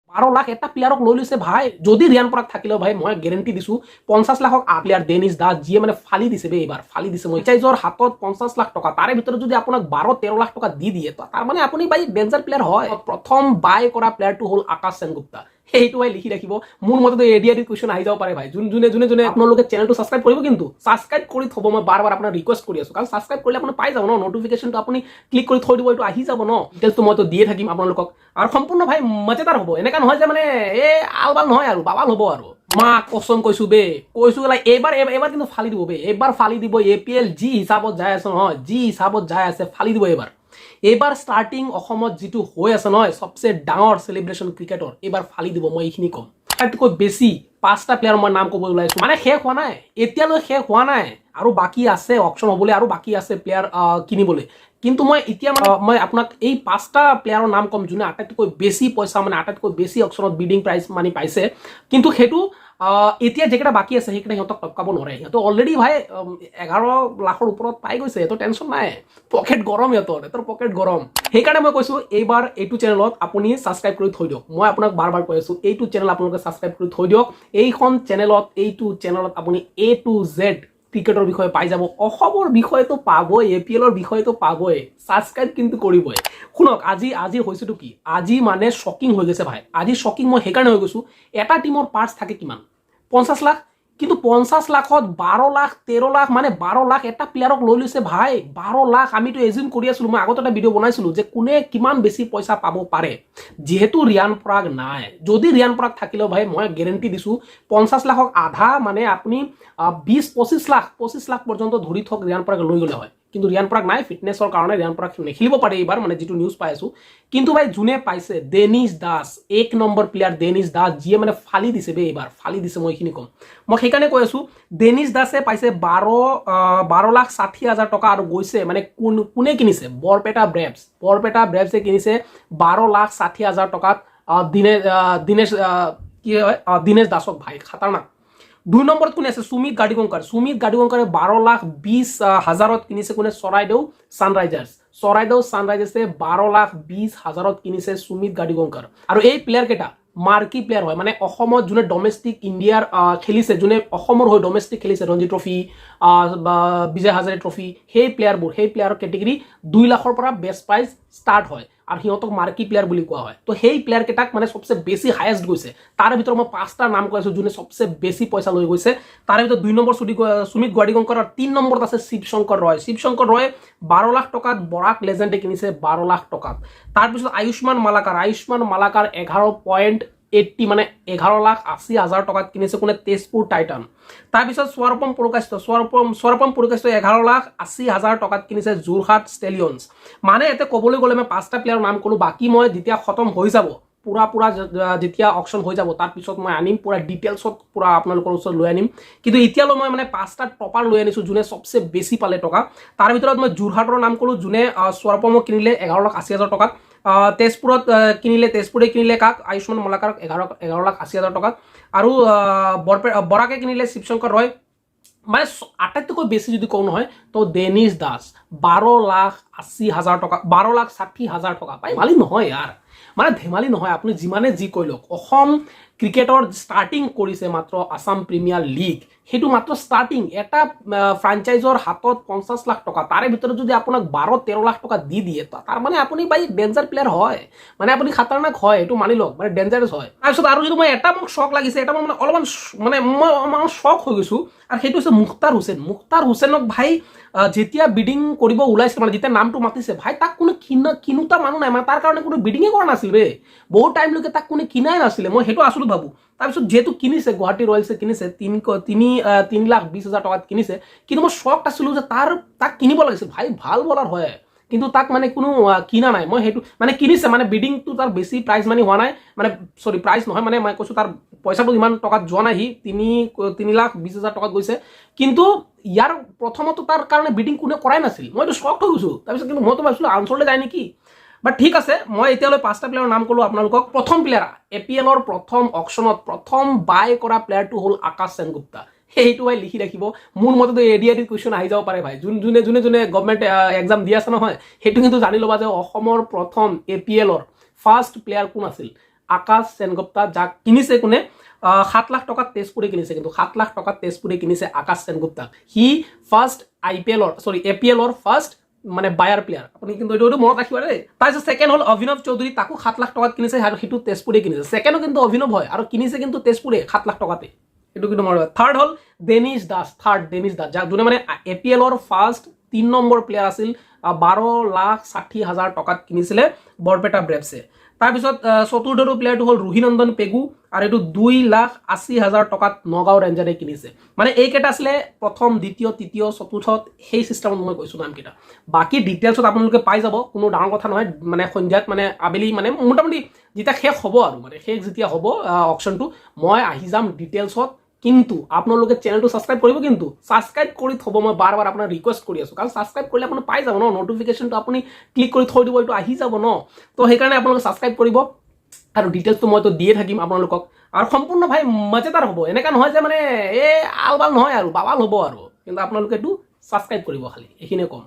12 লাখ এটা প্লেয়াৰক লৈ লৈছে ভাই। যদি ৰিয়ান পৰাগ থাকিলেও ভাই মই গেৰেণ্টি দিছো 50 লাখক প্লেয়াৰ ডেনিছ দাস যিয়ে মানে ফালি দিছে বে, এইবাৰ ফালি দিছে। ফ্ৰেঞ্চাইজৰ হাতত 50 লাখ টকা, তাৰে ভিতৰত যদি আপোনাক 12-13 লাখ টকা দি দিয়ে তাৰ মানে আপুনি ভাই ডেঞ্জাৰ প্লেয়াৰ হয়। প্ৰথম বাই কৰা প্লেয়াৰটো হ'ল আকাশ সেনগুপ্তা, সেইটো ভাই লিখি ৰাখিব। মোৰ মতে এডিআইডি কুৱেশ্যন আহি যাব পাৰে ভাই। যোনে আপোনালোকে চেনেলটো ছাবস্ক্ৰাইব কৰিব, কিন্তু ছাবস্ক্ৰাইব কৰি থব। মই বাৰ বাৰ আপোনাক ৰিকুৱেষ্ট কৰি আছো, কাৰণ ছাবস্ক্ৰাইব কৰিলে আপুনি পাই যাব ন নটিফিকেশ্যনটো, আপুনি ক্লিক কৰি থৈ দিব, এইটো আহি যাব ন। ডিটেইলছটো মইতো দিয়ে থাকিম আপোনালোকক, আৰু সম্পূৰ্ণ ভাই মজেদাৰ হ'ব। এনেকা নহয় যে মানে আল বাল নহয় আৰু বাবাল হ'ব আৰু। মা কচম কৈছো বে, কৈছো এইবাৰ কিন্তু ফালি দিব বে, এইবাৰ ফালি দিব। এপিএল যি হিচাপত যাই আছে নহয়, যি হিচাপত যাই আছে ফালি দিব এইবাৰ। এইবাৰ ষ্টাৰ্টিং অসমত যিটো হৈ আছে নহয় সবচে ডাঙৰ চেলিব্ৰেশ্যন ক্ৰিকেটৰ, এইবাৰ ফালি দিব। মই এইখিনি ক'ম। আটাইতকৈ বেছি 5টা প্লেয়াৰ মই নাম ক'ব ওলাইছো, মানে শেষ হোৱা নাই, এতিয়ালৈ শেষ হোৱা নাই, আৰু বাকী আছে অপশ্যন হ'বলৈ, আৰু বাকী আছে প্লেয়াৰ কিনিবলৈ। কিন্তু মই এতিয়া মই আপোনাক এই 5টা প্লেয়াৰৰ নাম ক'ম যোনে আটাইতকৈ বেছি পইচা, মানে আটাইতকৈ বেছি অপশ্যনত বিডিং প্ৰাইচ মানে পাইছে। কিন্তু সেইটো এতিয়া যেইকেইটা বাকী আছে সেইকেইটা সিহঁতক টপকাব নোৱাৰে। সিহঁতে অলৰেডি ভাই 11 লাখৰ ওপৰত পাই গৈছে, সিহঁতৰ টেনশ্যন নাই, পকেট গৰম, সিহঁতৰ পকেট গৰম। সেইকাৰণে মই কৈছো এইবাৰ এইটো চেনেলত আপুনি ছাবস্ক্ৰাইব কৰি থৈ দিয়ক। মই আপোনাক বাৰ বাৰ কৈ আছো, এইটো চেনেল আপোনালোকে ছাবস্ক্ৰাইব কৰি থৈ দিয়ক। এইটো চেনেলত আপুনি A to Z ক্ৰিকেটৰ বিষয়ে পাই যাব। অসমৰ বিষয়েতো পাবই, এপিএলৰ বিষয়েতো পাবই, ছাবস্ক্ৰাইব কিন্তু কৰিবই। শুনক আজি হৈছেতো কি, আজি মানে শ্বকিং হৈ গৈছে ভাই। আজি শ্বকিং মই সেইকাৰণে হৈ গৈছো, এটা টিমৰ পাৰ্টছ থাকে কিমান 50 লাখ, কিন্তু 50 লাখত 12 লাখ 13 লাখ, মানে 12 লাখ এটা প্লেয়াৰক লৈ লৈছে ভাই। 12 লাখ আমিতো এজিউম কৰি আছিলো, মই আগতে এটা ভিডিঅ' বনাইছিলো যে কোনে কিমান বেছি পইচা পাব পাৰে। যিহেতু ৰিয়ান পৰাগ নাই, যদি ৰিয়ান পৰাগ থাকিলেও ভাই মই গেৰেণ্টি দিছো 50 লাখক আধা, মানে আপুনি 20-25 লাখ পৰ্যন্ত ধৰি থক ৰিয়ান পৰাগ লৈ গ'লে হয়। কিন্তু ৰিয়ান পৰাগ নাই, ফিটনেছৰ কাৰণে ৰিয়ান পৰাগ নেখেলিব পাৰে এইবাৰ, মানে যিটো নিউজ পাই আছো। কিন্তু ভাই যোনে পাইছে ডেনিছ দাস, 1 নম্বৰ প্লেয়াৰ ডেনিছ দাস, যিয়ে মানে ফালি দিছে বে, এইবাৰ ফালি দিছে। মই এইখিনি ক'ম। মই সেইকাৰণে কৈ আছো ডেনিছ দাসে পাইছে 12,60,000 টকা, আৰু গৈছে মানে কোনে কিনিছে, বৰপেটা ব্ৰেভছে কিনিছে 12,60,000 টকাত দিনেশ দাসক ভাই, খাতাৰনাক। 2 নম্বৰত কোনে আছে, সুমিত গাৰ্ডিকংকাৰ। 12,20,000 কিনিছে কোনে, চৰাইদেউ ছানৰাইজাৰ্ছে 12,20,000 কিনিছে সুমিত গাৰ্ডিকংকাৰ। আৰু এই প্লেয়াৰ কেইটা মাৰ্কি প্লেয়াৰ হয়, মানে অসমত যোনে ডমেষ্টিক ইণ্ডিয়াৰ খেলিছে, যোনে অসমৰ হৈ ডমেষ্টিক খেলিছে, ৰঞ্জি ট্ৰফি বা বিজয় হাজাৰে ট্ৰফি, সেই প্লেয়াৰৰ কেটেগৰী 2 লাখৰ পৰা বেষ্ট প্ৰাইজ ষ্টাৰ্ট হয়, আৰু সিহঁতক মাৰ্কি প্লেয়াৰ বুলি কোৱা হয়। তো সেই প্লেয়াৰ কেইটাক মানে সবচে বেছি হায়েষ্ট গৈছে। তাৰে ভিতৰত মই 5টা নাম কৈ আছো যোনে সবচে বেছি পইচা লৈ গৈছে। তাৰে ভিতৰত 2 নম্বৰ সুমিত গাৰ্ডিকংকাৰ, আৰু 3 নম্বৰত আছে শিৱশংকৰ ৰয়। 12 লাখ টকাত বৰাক লেজেণ্ডে কিনিছে, 12 লাখ টকাত। তাৰপিছত আয়ুষ্মান মালাকাৰ 11.80, মানে 11,80,000 টকাত কিনিছে কোনে, তেজপুৰ টাইটান। তাৰপিছত স্বৰূপম পুৰকাষ্ট 11,80,000 টকাত কিনিছে যোৰহাট ষ্টেলিয়নছ। মানে এতে ক'বলৈ গ'লে মই 5টা প্লেয়াৰৰ নাম ক'লো, বাকী মই যেতিয়া খতম হৈ যাব, পুৰা যেতিয়া অকশ্যন হৈ যাব, তাৰপিছত মই আনিম পুৰা ডিটেইলছত, পুৰা আপোনালোকৰ ওচৰত লৈ আনিম। কিন্তু এতিয়ালৈ মই মানে 5টা টপাৰ লৈ আনিছো যোনে সবচে বেছি পালে টকা। তাৰ ভিতৰত মই যোৰহাটৰ নাম ক'লো, যোনে স্বৰূপমক কিনিলে 11,80,000 টকাত। তেজপুৰে কিনিলে কাক, আয়ুষ্মান মালাকাৰক 11,80,000 টকাত। আৰু বৰাকে কিনিলে শিৱশংকৰ ৰয়। মানে আটাইতকৈ বেছি যদি কওঁ নহয় তো ডেনিছ দাস 12,80,000 টকা, 12,60,000 টকা পাই। ধেমালি নহয় ইয়াৰ, মানে ধেমালি নহয়। আপুনি যিমানে যি কৈ লওক, অসম ক্ৰিকেটৰ ষ্টাৰ্টিং কৰিছে মাত্ৰ আসাম প্ৰিমিয়াৰ লীগ, সেইটো মাত্ৰ ষ্টাৰ্টিং। এটা ফ্ৰেঞ্চাইজৰ হাতত 50 লাখ টকা, তাৰে ভিতৰত যদি আপোনাক 12-13 লাখ টকা দি দিয়ে, তাৰ মানে আপুনি ভাই ডেঞ্জাৰ প্লেয়াৰ হয়, মানে আপুনি খাতাৰনাক হয়, এইটো মানি লওক, মানে ডেঞ্জাৰাছ হয়। তাৰপিছত আৰু যদি মই এটা মোক শ্বক লাগিছে, এটা মই মানে অলপমান মই শ্বক হৈ গৈছো, আৰু সেইটো হৈছে মুখতাৰ হুছেইনক ভাই যেতিয়া বিডিং কৰিব ওলাইছিল, মানে যেতিয়া নামটো মাতিছে ভাই, তাক কোনো কিনোতা মানুহ নাই, মানে তাৰ কাৰণে কোনো বিডিঙে কৰা নাছিল বে। বহুত টাইমলৈকে তাক কোনো কিনাই নাছিলে, মই সেইটো আচলতে ভাবো। তাৰপিছত যেহেতু কিনিছে, গুৱাহাটী ৰয়েলছে কিনিছে 3,20,000 টকাত কিনিছে, কিন্তু মই শ্বক আছিলো যে তাক কিনিব লাগিছিল ভাই, ভাল বলাৰ হয়, কিন্তু তাক মানে কোনো কিনা নাই। মই সেইটো মানে কিনিছে, মানে বিডিংটো তাৰ বেছি প্ৰাইজ মানি হোৱা নাই, মানে চৰি প্ৰাইজ নহয়, মানে মই কৈছো তাৰ পইচাটো ইমান টকাত যোৱা নাই, সি 3,20,000 টকাত গৈছে। কিন্তু ইয়াৰ প্ৰথমতো তাৰ কাৰণে বিডিং কোনে কৰাই নাছিল, মই এইটো শ্বক হৈ গৈছো। তাৰপিছত কিন্তু মইতো ভাবিছিলো আনচৰলৈ যায় নেকি, বাট ঠিক আছে। মই এতিয়ালৈ 5টা প্লেয়াৰৰ নাম ক'লো আপোনালোকক। প্ৰথম প্লেয়াৰ, এপিএলৰ প্ৰথম অকশ্যনত প্ৰথম বাই কৰা প্লেয়াৰটো হ'ল আকাশ সেনগুপ্তা, সেইটো ভাই লিখি ৰাখিব। মোৰ মতেতো এডিআইডি কুৱেশ্যন আহি যাব পাৰে ভাই। যোনে গভৰ্ণমেণ্ট এক্সাম দি আছে নহয়, সেইটো কিন্তু জানি ল'বা যে অসমৰ প্ৰথম এপিএলৰ ফাৰ্ষ্ট প্লেয়াৰ কোন আছিল। আকাশ সেনগুপ্তা, যাক কিনিছে কোনে 7 লাখ টকাত তেজপুৰে কিনিছে, কিন্তু 7 লাখ টকাত তেজপুৰে কিনিছে আকাশ সেনগুপ্তা। সি ফাৰ্ষ্ট এপিএলৰ ফাৰ্ষ্ট মানে বায়াৰ প্লেয়াৰ, আপুনি কিন্তু এইটো মনত ৰাখিব দেই। তাৰপিছত ছেকেণ্ড হ'ল অভিনৱ চৌধুৰী, তাকো 7 লাখ টকাত কিনিছে আৰু সেইটো তেজপুৰে কিনিছে। ছেকেণ্ডো কিন্তু অভিনৱ হয় আৰু কিনিছে কিন্তু তেজপুৰে 7 লাখ টকাতে, এইটো কিন্তু মনত ৰাখিব। থাৰ্ড হ'ল ডেনিছ দাস, যাক যোনে মানে এপিএলৰ ফাৰ্ষ্ট 3 নম্বৰ প্লেয়াৰ আছিল, 12,60,000 টকাত কিনিছিলে বৰপেটা ব্ৰেভছে। তাৰপিছত চতুৰ্থটো প্লেয়াৰটো হ'ল ৰোহিনন্দন পেগু, আৰু এইটো 2,80,000 টকাত নগাঁও ৰেঞ্জাৰে কিনিছে। মানে এইকেইটা আছিলে প্ৰথম, দ্বিতীয়, তৃতীয়, চতুৰ্থত, সেই চিষ্টেমত মই কৈছোঁ নামকেইটা। বাকী ডিটেইলছত আপোনালোকে পাই যাব, কোনো ডাঙৰ কথা নহয়। মানে সন্ধিয়াত মানে আবেলি মানে মোটামুটি যেতিয়া শেষ হ'ব আৰু মানে শেষ যেতিয়া হ'ব অকশ্যনটো, মই আহি যাম ডিটেইলছত। কিন্তু আপোনালোকে চেনেলটো ছাবস্ক্ৰাইব কৰিব, কিন্তু ছাবস্ক্ৰাইব কৰি থ'ব, মই বাৰ বাৰ আপোনাৰ ৰিকুৱেষ্ট কৰি আছোঁ, কাৰণ ছাবস্ক্ৰাইব কৰিলে আপুনি পাই যাব ন, নটিফিকেশ্যনটো আপুনি ক্লিক কৰি থৈ দিব, এইটো আহি যাব ন। তো সেইকাৰণে আপোনালোকে ছাবস্ক্ৰাইব কৰিব, আৰু ডিটেইলছটো মইতো দিয়ে থাকিম আপোনালোকক। আৰু সম্পূৰ্ণ ভাই মজেদাৰ হ'ব, এনেকুৱা নহয় যে মানে আল বাল নহয় আৰু বাবাল হ'ব আৰু, কিন্তু আপোনালোকে এইটো ছাবস্ক্ৰাইব কৰিব খালি, এইখিনিয়ে ক'ম।